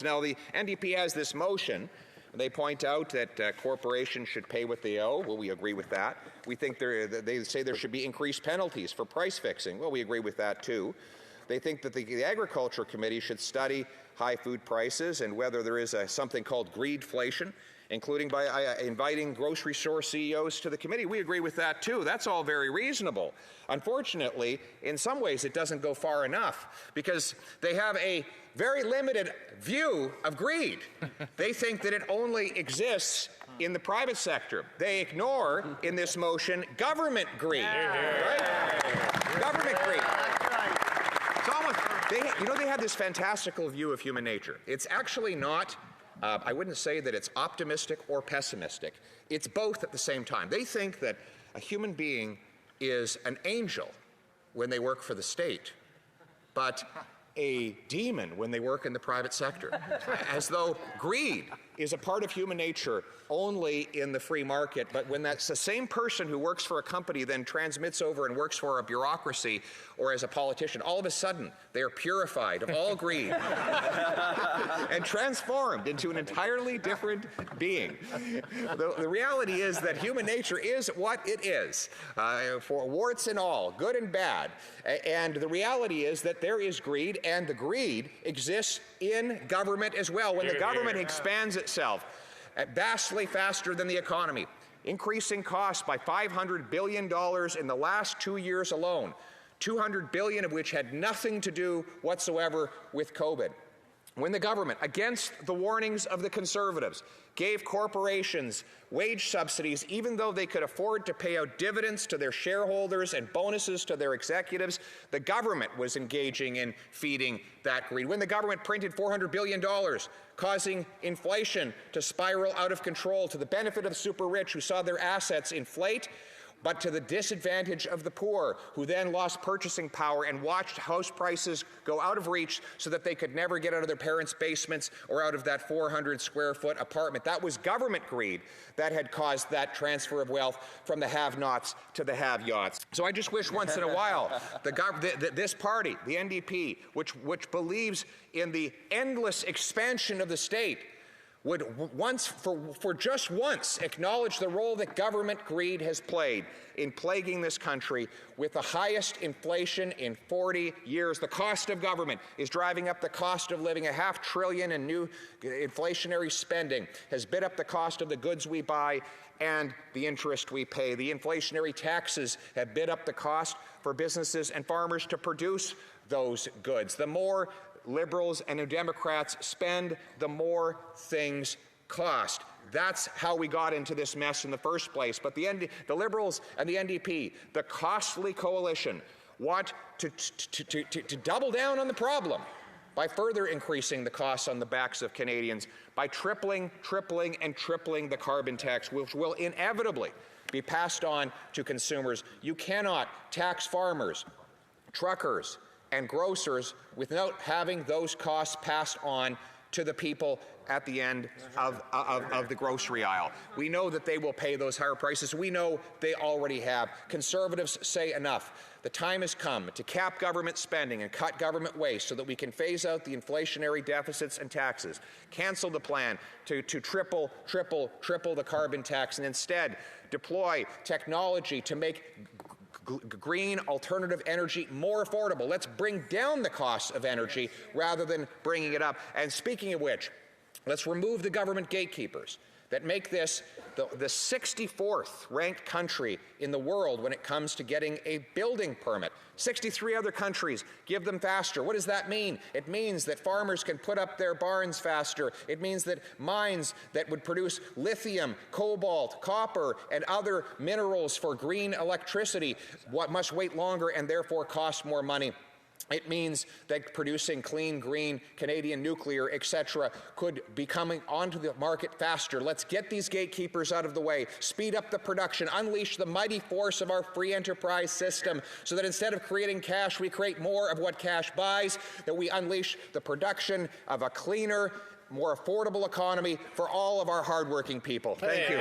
Now, the NDP has this motion. They point out that corporations should pay what they owe. Well, we agree with that. We think they say there should be increased penalties for price fixing. Well, we agree with that too. They think that the Agriculture Committee should study high food prices and whether there is something called greedflation, including by inviting grocery store CEOs to the committee. We agree with that too. That's all very reasonable. Unfortunately, in some ways it doesn't go far enough because they have a very limited view of greed. They think that it only exists in the private sector. They ignore, in this motion, government greed. Right? Government greed. It's almost, they have this fantastical view of human nature. It's actually not, I wouldn't say that it's optimistic or pessimistic. It's both at the same time. They think that a human being is an angel when they work for the state, but a demon when they work in the private sector, as though greed is a part of human nature only in the free market. But when that's the same person who works for a company then transmits over and works for a bureaucracy or as a politician, all of a sudden they are purified of all greed and transformed into an entirely different being. The reality is that human nature is what it is, for warts and all, good and bad. And the reality is that there is greed, and the greed exists in government as well. When the government expands itself vastly faster than the economy, increasing costs by $500 billion in the last 2 years alone, $200 billion of which had nothing to do whatsoever with COVID. When the government, against the warnings of the Conservatives, gave corporations wage subsidies even though they could afford to pay out dividends to their shareholders and bonuses to their executives, the government was engaging in feeding that greed. When the government printed $400 billion, causing inflation to spiral out of control to the benefit of the super rich who saw their assets inflate, but to the disadvantage of the poor, who then lost purchasing power and watched house prices go out of reach so that they could never get out of their parents' basements or out of that 400-square-foot apartment. That was government greed that had caused that transfer of wealth from the have-nots to the have-yots. So I just wish once in a while this party, the NDP, which believes in the endless expansion of the state, would for just once acknowledge the role that government greed has played in plaguing this country with the highest inflation in 40 years. The cost of government is driving up the cost of living. $500 billion in new inflationary spending has bid up the cost of the goods we buy and the interest we pay. The inflationary taxes have bid up the cost for businesses and farmers to produce those goods. The more Liberals and Democrats spend, the more things cost. That's how we got into this mess in the first place. But the Liberals and the NDP, the costly coalition, want to double down on the problem by further increasing the costs on the backs of Canadians, by tripling the carbon tax, which will inevitably be passed on to consumers. You cannot tax farmers, truckers, and grocers without having those costs passed on to the people at the end of the grocery aisle. We know that they will pay those higher prices. We know they already have. Conservatives say enough. The time has come to cap government spending and cut government waste so that we can phase out the inflationary deficits and taxes, cancel the plan to triple the carbon tax, and instead deploy technology to make green alternative energy more affordable. Let's bring down the cost of energy rather than bringing it up. And speaking of which, let's remove the government gatekeepers that make this the 64th ranked country in the world when it comes to getting a building permit. 63 other countries give them faster. What does that mean? It means that farmers can put up their barns faster. It means that mines that would produce lithium, cobalt, copper, and other minerals for green electricity must wait longer and therefore cost more money. It means that producing clean, green, Canadian nuclear, etc., could be coming onto the market faster. Let's get these gatekeepers out of the way, speed up the production, unleash the mighty force of our free enterprise system so that instead of creating cash, we create more of what cash buys, that we unleash the production of a cleaner, more affordable economy for all of our hardworking people. Thank you.